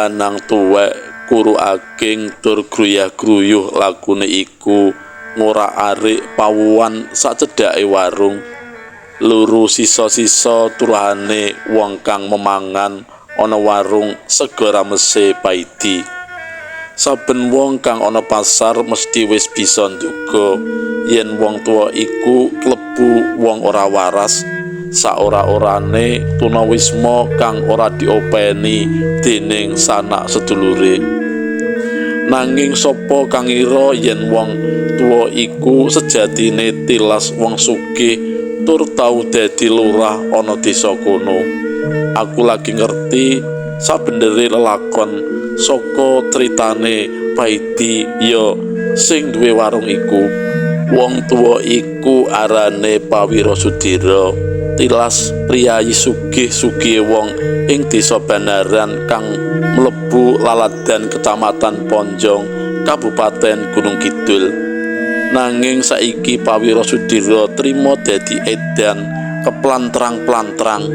lanang tuwek kuru ageng tur gruyah-gruyuh lagune iku ngorak-arik pawuhan sacedhake warung. Luru sisa-sisa turahane wong kang memangan ana warung sega ramese Paidi. Saben wong kang ana pasar mesti wis bisa nduga yen wong tuwa iku klebu wong ora waras, saora-orane tunawisma kang ora diopeni dening sanak sedulure. Nanging sapa kang ngira yen wong tuwa iku sejatine tilas wong sugih tur tau dadi lurah ana desa kono. Aku lagi ngerti sabenere lelakon saka critane Paidi ya sing duwe warung iku. Wong tuwa iku arane Pawiro Sudira, tilas priyayi sugih-sugih wong ing desa Banaran kang mlebu laladan Kecamatan Ponjong, Kabupaten Gunung Kidul. Nanging saiki Pawiro Sudira trima dadi edan keplantrang-plantrang.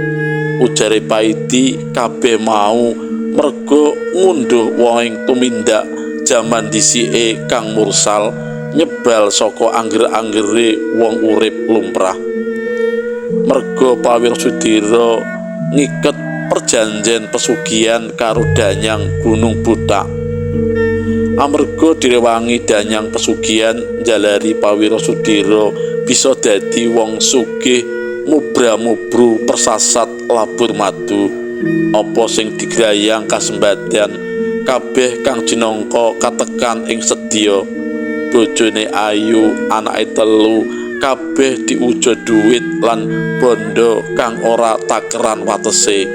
Ujare Paidi kabeh mau merga ngunduh wohing tumindak jaman dhisike kang mursal nyebal saka angger-anggere wong urip lumrah. Merga Pawiro Sudira ngiket perjanjian pesugihan karo Danyang Gunung Butak. Amarga direwangi Danyang pesugihan njalari Pawiro Sudira bisa dadi wong sugih mubra-mubru persasat labur madu. Apa sing digrayang kasembadan kabeh kang jinangka katekan ing sedya. Bojone ayu, anake telu, kabeh diuja dhuwit lan bondo kang ora takeran watese.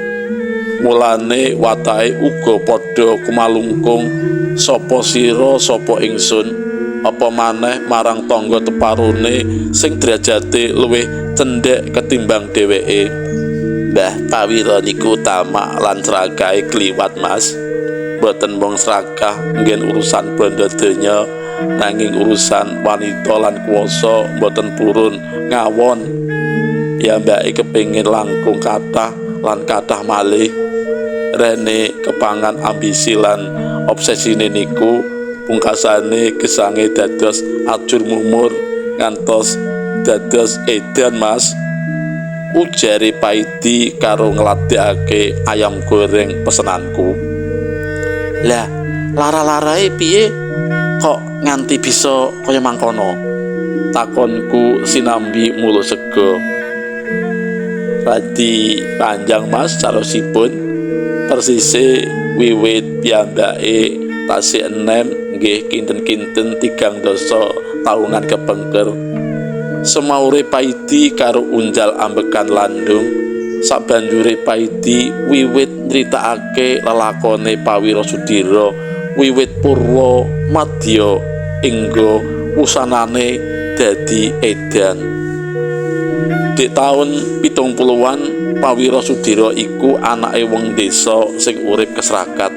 Mulane watake uga padha kumalungkung, sapa sira sapa ingsun, apa maneh marang tangga teparone sing derajate luwih cendhek ketimbang dheweke. Mbah Pawiro niku tamak lan sragahe kliwat, Mas. Mboten mung sragah nggen urusan bondo donya, nanging urusan wanita lan kuwasa mboten purun ngawon. Ya mbake kepengin langkung kathah lan kathah malih. Rene kepangan ambisi lan obsesine niku pungkasane gesange dados ajur mumur ngantos dados edan, Mas. Ujare Paidi karo ngladekake ayam goreng pesenanku. Lah, lara-larae piye kok nganti bisa kaya mangkono? Takonku sinambi mulu sega. Radi panjang, Mas, carosipun. Persise wiwit piyambake tasih enem nggih kinten-kinten 3 taunan kepengker. Semaure Paidi karo unjal ambekan landung. Sabanjure Paidi wiwit nritakake lelakone Pawiro Sudira wiwit purwa madya engga wusanane dadi edan. Di taun 70-an Pawiro Sudira iku anake wong desa sing urip kesrakat.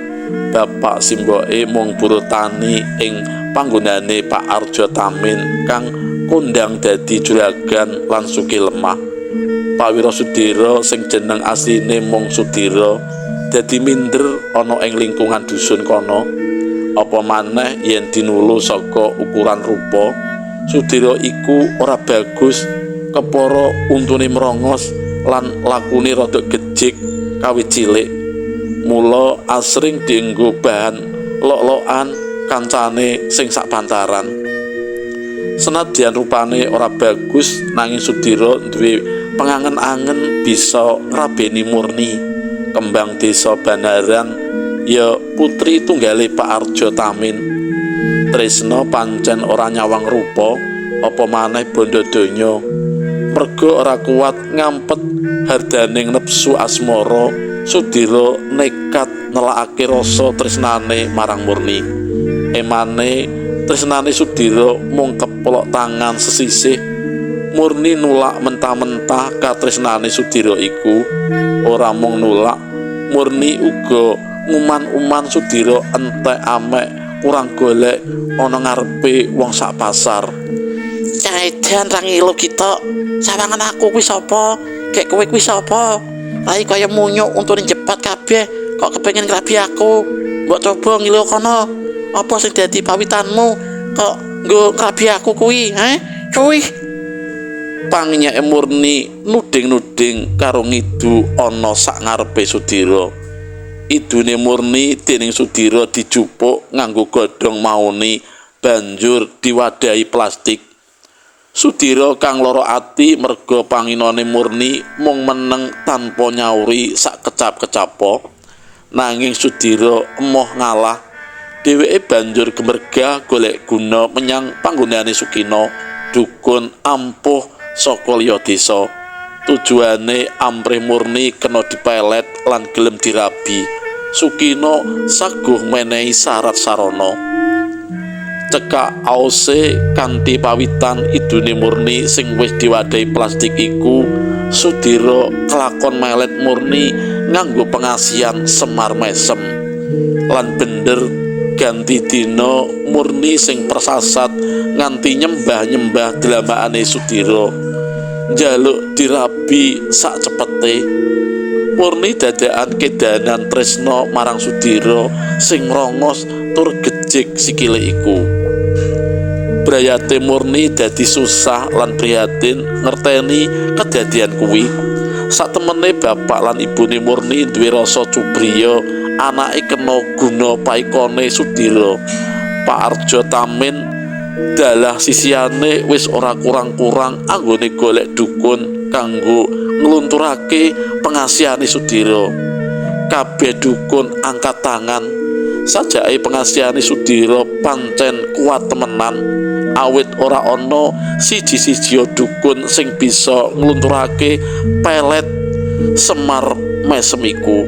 Bapak simboke mung buruh tani ing panggonane Pak Arjo Tamin kang kondang dadi juragan lan sugih lemah. Pawiro Sudira sing jeneng asline mung Sudira dadi minder ana ing lingkungan dusun kono. Apa maneh yen dinulu saka ukuran rupa, Sudira iku ora bagus, kepara untune merongos lan lakune rada gejik kawit cilik. Mula asring dienggo bahan lok-lokan kancane sing sak pantaran. Senadyan rupane ora bagus, nanging Sudira duwe pengangen-angen bisa ngrabeni Murni, kembang desa Banaran, ya putri tunggale Pak Arjo Tamin. Tresna pancen ora nyawang rupa, apa maneh bondo donya. Merga ora kuat ngampet hardaning nepsu asmara, Sudira nekat nelakake rasa tresnane marang Murni. Emane tresnane Sudira mung keplok tangan sesisih. Murni nulak mentah-mentah katresnane Sudira iku. Ora mung nulak, Murni uga nguman-uman Sudira entek amek kurang golek ana ngarepe wong sak pasar. Edan ra ngilu kita. Sawangan aku kuwi sapa? Gek kowe kuwi sapa? Rai kaya munyuk untune jebat kabeh kok kepengen ngrabi aku? Mbok coba ngilu kono. Apa sing dadi pawitanmu kok nggo ngrabi aku kuwi, Cuy. Panginyake Murni nuding-nuding karo ngidu ana sak ngarepe Sudira. Idune Murni dening Sudira dijupuk nganggo godhong mauni banjur diwadahi plastik. Sudira kang lara ati merga panginane Murni mung meneng tanpa nyauri sak kecap-kecapo. Nanging Sudira emoh ngalah. Dheweke banjur gemergah golek guna menyang panggonane Sukina, dukun ampuh saka liya desa. Tujuane amprih Murni kena dipelet lan gelem dirabi. Sukina saguh menehi syarat sarana. Cekak ause kanthi pawitan idune Murni sing wis diwadahi plastik iku, Sudira kelakon melet Murni nganggo pengasihan Semar Mesem. Lan bener ganti dina Murni sing persasat nganti nyembah-nyembah dlambaane Sudira, njaluk dirabi sak cepete. Murni dadakan kedanan tresna marang Sudira sing rongos tur gejik sikile iku. Brayate Murni dadi susah lan prihatin ngerteni kedadian kuwi. Satemene bapak lan ibune Murni duwe rasa cubriya anake kena guna paikone Sudira. Pak Arjo Tamin dalah sisiane wis ora kurang-kurang anggone golek dukun kanggo nglunturake pengasihane Sudira. Kabeh dukun angkat tangan. Sajake pengasihane Sudira pancen kuat temenan, awit ora ana siji-siji dukun sing bisa nglunturake pelet Semar Mesem iku.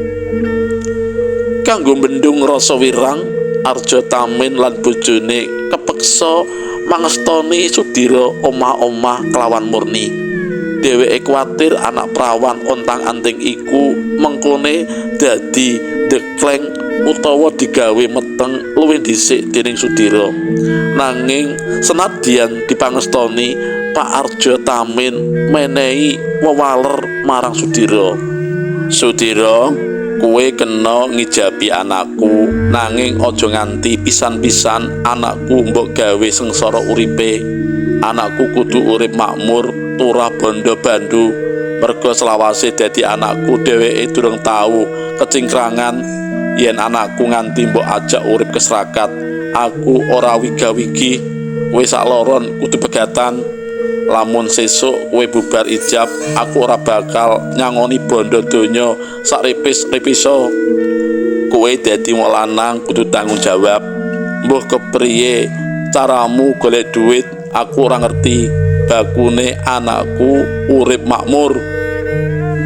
Kanggo mbendung rasa wirang, Arjo Tamin lan bojone kepeksa mangestoni Sudira omah-omah kelawan Murni. Dheweke kuwatir anak prawan ontang-anting iku mengkone dadi dekleng utawa digawe meteng luwih dhisik dening Sudira. Nanging senadyan dipangestoni, Pak Arjo Tamin menehi wewaler marang Sudira. Sudira, kowe kena ngijabi anakku, nanging aja nganti pisan-pisan anakku mbok gawe sengsara uripe. Anakku kudu urip makmur turah bondo bandu. Merga selawase dadi anakku dheweke durung tau kecingkrangan yen anakku nganti mbok ajak urip keserakat. Aku ora wiga-wigi, kowe sak loron kudu pegatan. Lamun sesuk kowe bubar ijab, aku ora bakal nyangoni bondo donya sak ripis-ripiso. Kowe dadi wong lanang kudu tanggung jawab. Mbuh kepriye caramu golek duit, aku ora ngerti. Bakune anakku urip makmur.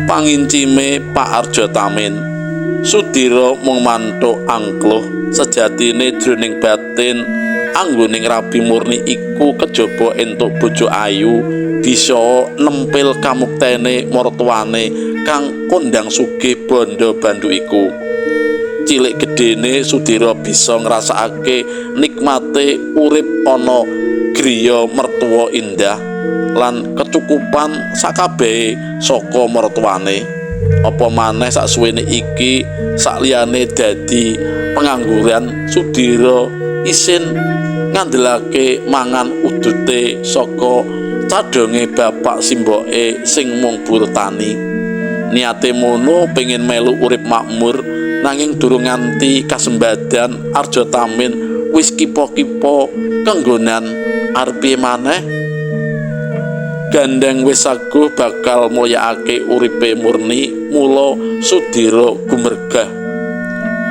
Pangincime Pak Arjo Tamin. Sudira mung mantuk angkluh. Sejatine jroning batin anggone ngrabi Murni iku kejaba entuk bojo ayu, bisa nempil kamuktene martuwane kang kondang sugih bondo bandu iku. Cilik gedene Sudira bisa ngrasakake nikmate urip ana griya mertua indah lan kecukupan sakabehe saka mertuane. Apa maneh saksuwene iki sakliyane dadi pengangguran, Sudira isin ngandelake mangan udute saka cadonge bapak simboke sing mung buruh tani. Niate mono pengen melu urip makmur, nanging durung nganti kasembadan Arjo Tamin wis kipo-kipo kenggonan arepe maneh. Gandeng wis saguh bakal mulyakake uripe Murni, mula Sudira gumergah.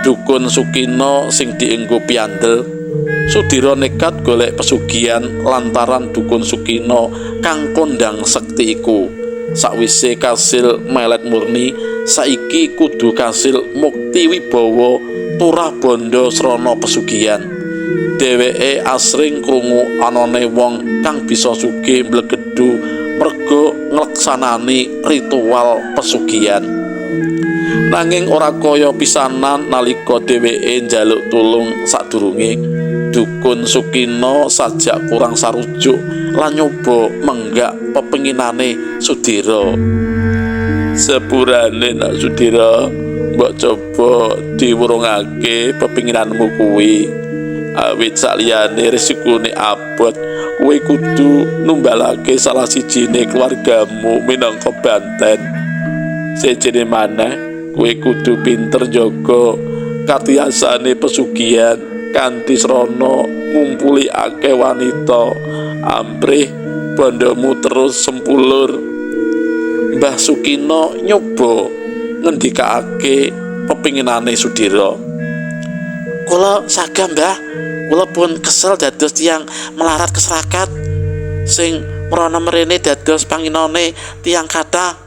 Dukun Sukina sing dienggo piandel. Sudira nekat golek pesugihan lantaran dukun Sukina kang kondang sekti iku. Sakwise kasil melet Murni, saiki kudu kasil mukti wibawa turah bondo srana pesugihan. Dheweke asring krungu anane wong kang bisa sugih mblegedu merga ngleksanani ritual pesugihan. Nanging ora kaya pisanan nalika dheweke njaluk tulung sadurunge. Dukun Sukina sajak kurang sarujuk lan nyoba menggak pepenginane Sudira. Sepurane nak Sudira, mbok coba diwurungake pepinginanmu kuwi. Awit saliyane risikone abot, kowe kudu numbalake salah sijine keluargamu minangka banten. Sejene maneh, kowe kudu pinter jaga katiyasane pesugihan kanthi srana ngumpuli akeh wanita amprih bondomu terus sempulur. Mbah Sukino nyoba ngendikake pepinginane Sudira. Kula sagam, Mbah. Kula pun kesel dados tiyang melarat keserakat sing mrana mrene dados panginane tiyang kathah.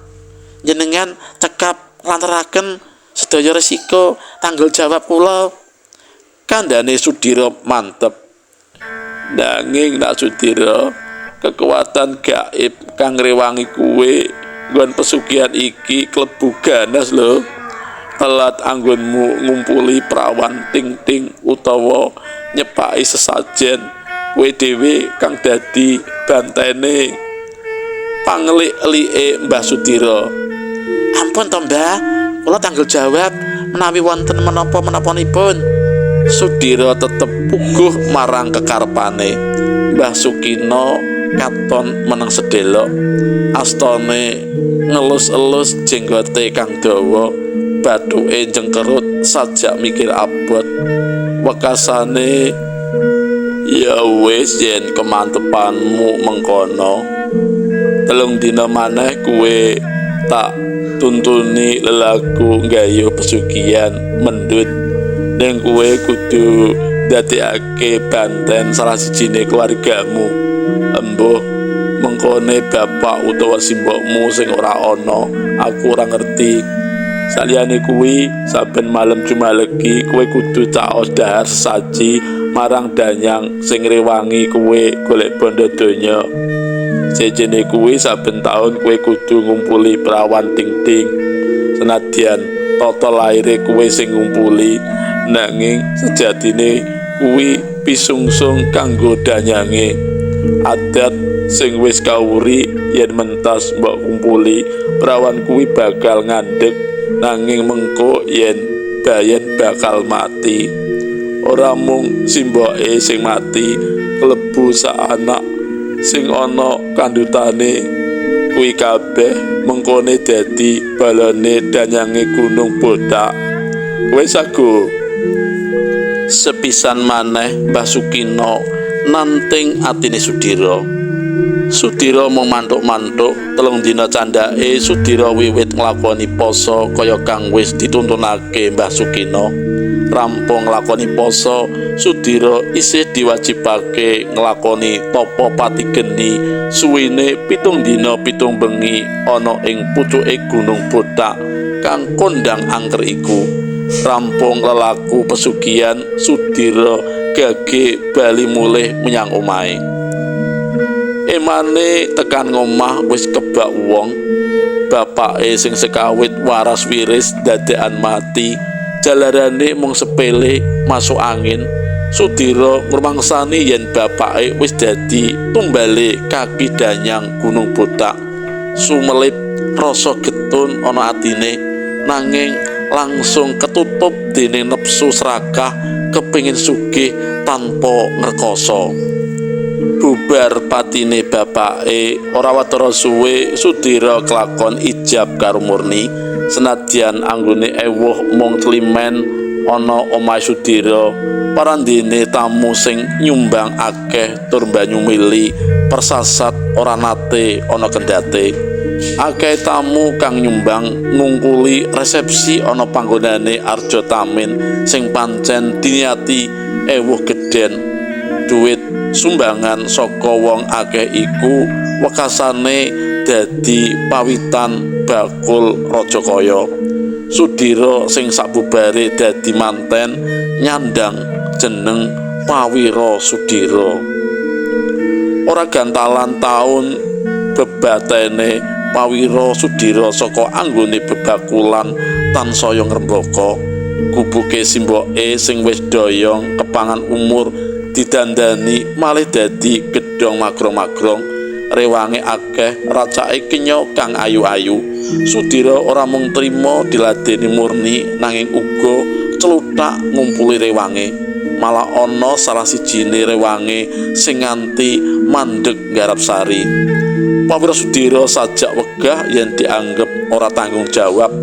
Jenengan cekap nglantaraken sedaya resiko tanggung jawab kula. Kandhane Sudira mantep. Nanging nak Sudira, kekuatan gaib kang ngrewangi kuwe nggon pesugihan iki klebu ganas lho. Telat anggonmu ngumpuli prawan ting-ting utawa nyepaki sesajen, kowe dhewe kang dadi bantene. Pangelik-elike Mbah Sudira. Ampun to, Mbah, kula tanggung jawab menawi wonten menapa-menapanipun. Sudira tetep puguh marang kekarepane. Mbah Sukino katon meneng sedelok, astane ngelus-elus jenggote kang dawa, bathuke jengkerut sajak mikir abot. Wekasane, ya wis yen kemantepanmu mengkono, 3 dina maneh kuwe tak tuntuni lelaku nggayuh pesugihan mendut. Ning kuwe kudu dadekake banten salah sijine keluargamu. Embuh mengkone bapak utawa simbokmu sing ora ana, aku ora ngerti. Saliyane kuwi, saben malam Jumalegi kowe kudu caos dahar sesaji marang danyang sing ngrewangi kowe golek bondo donya. Sejene kuwi saben taun kowe kudu ngumpuli perawan ting-ting. Senadyan tata laire kowe sing ngumpuli, nanging sejatine kuwi pisungsung kanggo danyange. Adat sing wis kawuri yen mentas mbok kumpuli perawan kuwi bakal ngandhek, nanging mengko yen bayen bakal mati. Ora mung simboke sing mati, klebu sak anak sing ana kandhutane kuwi kabeh mengkone dadi balane danyange Gunung Bodak. Wis aku sepisan maneh Mbah Sukino nanting atine Sudira. Sudira mung mantuk-mantuk. 3 dina candhake Sudira wiwit nglakoni poso kaya kang wis dituntunake Mbah Sukino. Rampung nglakoni poso, Sudira isih diwajibake nglakoni tapa pati geni suwine 7 dina 7 bengi ana ing pucuke Gunung Bodak kang kondang angker iku. Rampung lelaku pesugihan, Sudira gage bali mulih menyang omahe. Emane tekan ngomah wis kebak wong. Bapake sing sekawit waras wiris dadekan mati. Jalarane mung sepele masuk angin. Sudira ngrumangsani yen bapake wis dadi tumbale kaki danyang Gunung Bodak. Sumelip rasa getun ana atine, nanging langsung ketutup dening nepsu serakah kepingin sugih tanpa ngrekoso. Bubar patine bapake, ora watara suwe Sudira kelakon ijab karo Murni. Senadyan anggone ewuh mung tlimen ana omahe Sudira, parandene tamu sing nyumbang akeh tur banyu mili persasat ora nate ana kendhate. Akeh tamu kang nyumbang ngungkuli resepsi ana panggonane Arjo Tamin sing pancen diniati ewuh gedhen. Duit sumbangan saka wong akeh iku wekasane dadi pawitan bakul Rajakaya. Sudira sing sabubare dadi manten nyandang jeneng Pawira Sudira. Ora gantalan taun bebatene Pawira Sudira saka anggone bebakulan tansaya ngrembaka. Kubuke simboke sing wis doyong kepangan umur didandani malih dadi gedhong magrong-magrong. rewange akeh, racake kenya kang ayu-ayu. Sudira ora mung trima diladeni murni nanging uga celuthak ngumpuli rewange. Malah ana salah sijine rewange sing nganti mandheg nggarap sari. Pawira Sudira sajak wegah yen dianggep ora tanggung jawab.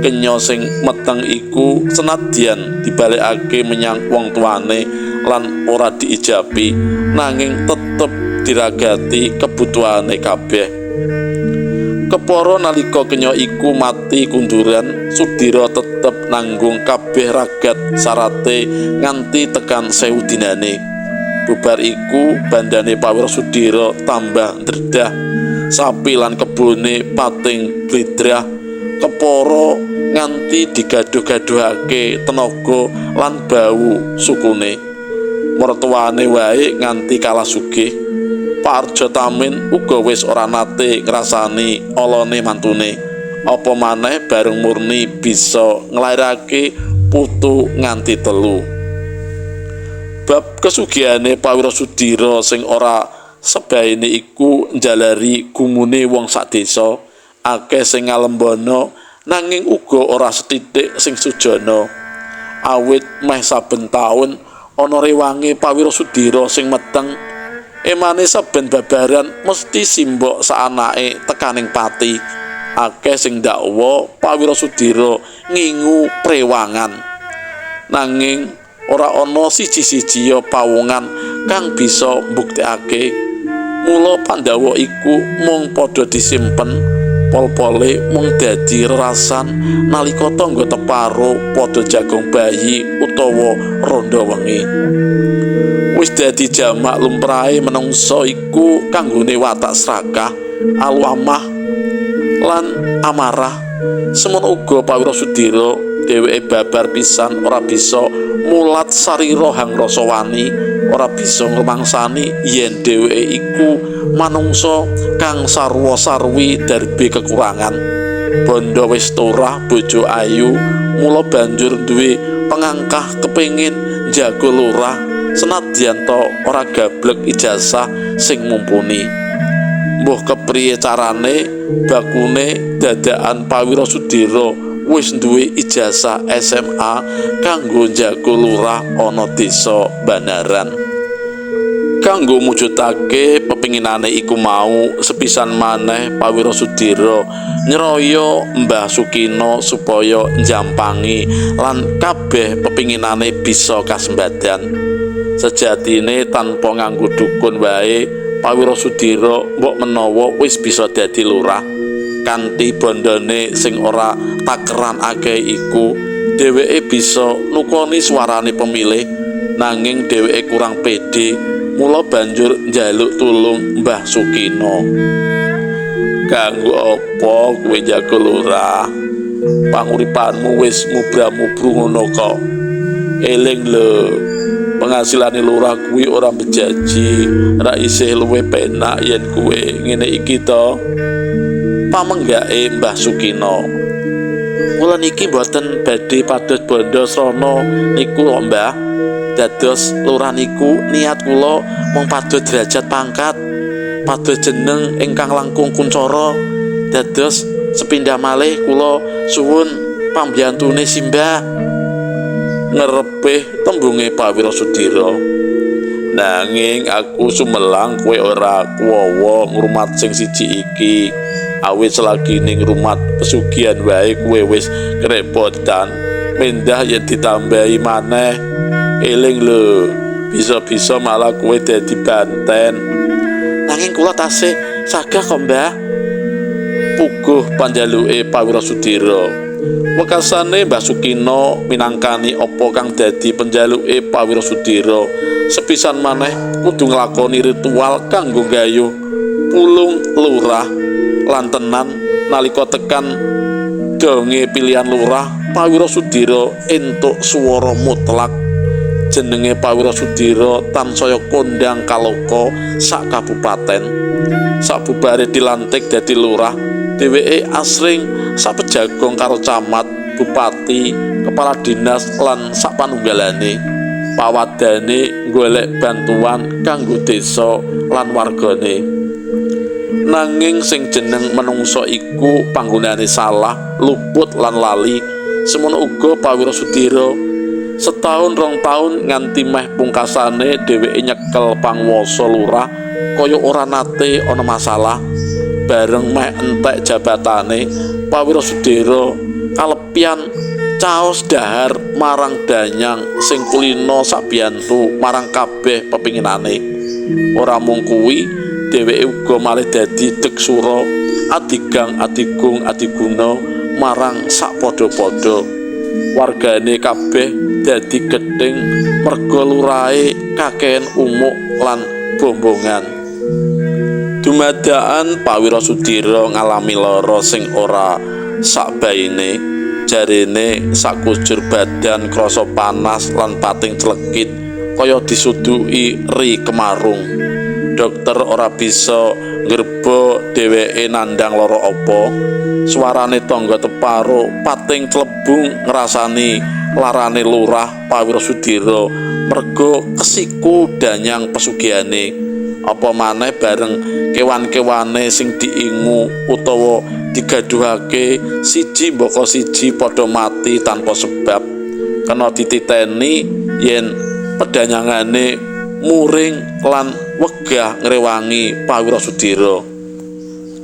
Kenya sing meteng iku senadyan dibalekake menyang wong tuane lan ora diijabi, nanging tetep diragati kebutuhane kabeh. Kepara nalika kenya iku mati kunduran, Sudira tetep nanggung kabeh ragat sarate nganti tekan 1000 dinane. Bubar iku bandane Pawira Sudira tambah ndredah, sapi lan kebone pating blidrah. Kepara nganti digaduh-gaduhake tenaga lan bau sukune. Mertuane wae nganti kalah sugih. Pak Arjo Tamin uga wis ora nate ngrasani olone mantune, apa maneh bareng murni bisa nglairake putu nganti 3. Bab kesugihane Pawira Sudira sing ora sebaene iku njalari gumune wong sak desa. Akeh sing ngalembana nanging uga ora setitik sing sujana. Awit meh saben taun ana rewange Pawira Sudira sing meteng, emane saben babaran mesti simbok saanake tekaning pati. Akeh sing ndakwa Pawira Sudira ngingu prewangan, nanging ora ana siji-siji pawongan kang bisa mbuktekake. Mula Pandhawa iku mung padha disimpen, pol-pole mung dadi rerasan nalika tangga teparo padha jagong bayi utawa ronda wengi. Wis dadi jamak lumrahe menungsa iku kanggone watak srakah, aluamah lan amarah. Semono uga Pawira Sudira, dheweke babar pisan ora bisa mulat sarira hang rasa wani, ora bisa ngrumangsani yen dheweke iku manungsa kang sarwa-sarwi darbe kekurangan. Bondo wis turah bojo ayu, mula banjur duwe pengangkah kepengin njaga lurah senadyan to ora gablek ijazah sing mumpuni. Mbuh kepriye carane bakune dadakan Pawira Sudira wis duwe ijazah SMA kanggo njaga lurah ana desa Banaran. Kanggo mujudake pepinginane iku mau, sepisan maneh Pawira Sudira nyeraya Mbah Sukina supaya njampangi lan kabeh pepinginane bisa kasembadan. Sejatine tanpa nganggo dukun wae Pawira Sudira mbok menawa wis bisa dadi lurah. Kanthi bondone sing ora takeran akeh iku, dheweke bisa nukoni suarane pemilih, nanging dheweke kurang pede. Mula banjur njaluk tulung Mbah Sukina. Kanggo apa kowe jaga lurah? Panguripanmu wis mubra-mubru ngono kok. Eling lho, penghasilane lurah kuwi ora bejaji, ra isih luwih penak yen kowe ngene iki to. Pamenggake Mbah Sukina. Kula niki mboten badhe pados bondo srana niku kok, Mbah. Dados lurah niku niat kula mung pados derajat pangkat, pados jeneng ingkang langkung kuncara. Dados sepindah malih kula suwun pambiyantune simbah. Ngerepih tembunge Pawira Sudira. Nanging aku sumelang kowe ora kuwawa ngrumat sing siji iki. Awit selagi ning rumat pesugihan wae kowe wis kerepotan, mendah yen ditambahi maneh. Eling lho, bisa-bisa malah kowe dadi banten. Nanging kula tasih sagah kok, Mbah. Puguh panjaluke Pawira Sudira. Wekasane Mbah Sukina minangkani apa kang dadi penjaluke Pawira Sudira. Sepisan maneh kudu nglakoni ritual kanggo gayuh pulung lurah. Lan tenan nalika tekan donge pilihan lurah, Pawira Sudira entuk swara mutlak. Jenenge Pawira Sudira tansaya kondang kaloka sak kabupaten. Sabubare dilantik dadi lurah, dheweke asring sapejagong karo camat, bupati, kepala dinas lan sapanunggalane. Pawadane golek bantuan kanggo desa lan wargane. Nanging sing jeneng manungsa iku panggonane salah, luput lan lali. Semono uga Pawiro Sudiro. Setahun 2 taun nganti meh pungkasane dheweke nyekel panguwasa lurah kaya ora nate ana masalah. Bareng meh entek jabatane, Pawiro Sudiro kalepyan caos dahar marang danyang sing kulino sabiyantu marang kabeh pepinginane. Ora mung kuwi, dheweke uga malih dadi deksura adigang adigung adiguna marang sakpadha-padha. Wargane kabeh dadi gething merga lurahe kakehan umuk lan bombongan. Dumadakan Pawiro Sudiro ngalami lara sing ora sakbaine. Jarene sakujur badan krasa panas lan pating clekit kaya disuduki ri kemarung. Dokter ora bisa ngreba dheweke nandhang lara apa. Suarane tangga teparo pating clebung ngrasani larane lurah Pawiro Sudiro merga kesiku danyang pesugihane. Apa maneh bareng kewan-kewane sing diingu utawa digaduhake siji mbaka siji padha mati tanpa sebab. Kena dititeni yen pedanyangane muring lan wegah ngrewangi Pawiro Sudiro.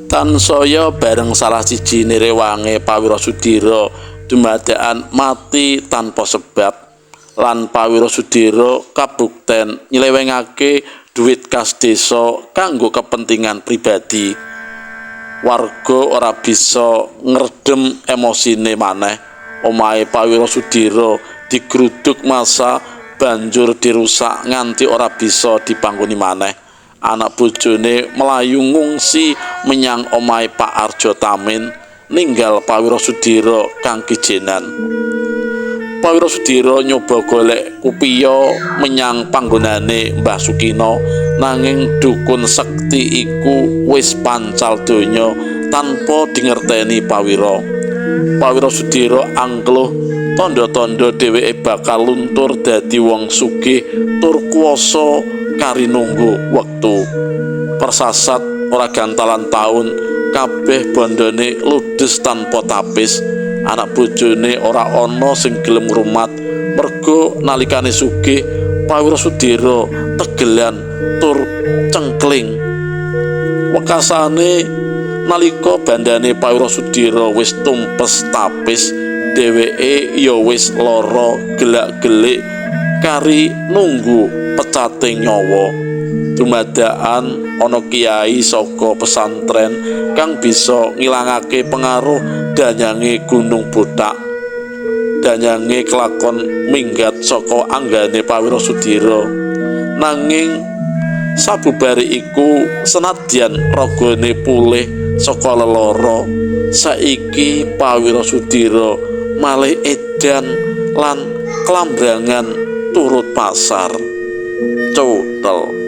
Tansaya bareng salah siji rewange Pawiro Sudiro dumadakan mati tanpa sebab lan Pawiro Sudiro kabukten nyelewengake duit kas desa kanggo kepentingan pribadi. Warga ora bisa ngredem emosine maneh. Omahe Pawiro Sudiro digruduk massa banjur dirusak nganti ora bisa dipanggoni maneh. Anak bojone melayu ngungsi menyang omahe Pak Arjo Tamin ninggal Pawiro Sudiro kang kijenan. Pawiro Sudiro nyoba golek kupiya menyang panggonane Mbah Sukino, nanging dukun sekti iku wis pancal donya tanpa dingerteni Pawiro. Pawiro Sudiro angkluh tanda-tanda dheweke bakal luntur dadi wong sugih tur kuwasa kari nunggu wektu. Persasat ora gantalan taun kabeh bondone ludes tanpa tapis. Anak bojone ora ana sing gelem ngrumat merga nalikane sugih Pawiro Sudiro tegelan tur cengkling. Wekasane nalika bandane Pawiro Sudiro wis tumpes tapis, dheweke ya wis lara gelak-gelik kari nunggu pecate nyawa. Dumadakan ana kiai saka pesantren kang bisa ngilangake pengaruh danyange Gunung Botak. Danyange kelakon minggat saka anggane Pawiro Sudiro. Nanging sabubare iku senadyan ragane pulih saka lelara, saiki Pawiro Sudiro malih edan lan klambrangan turut pasar. Cutel.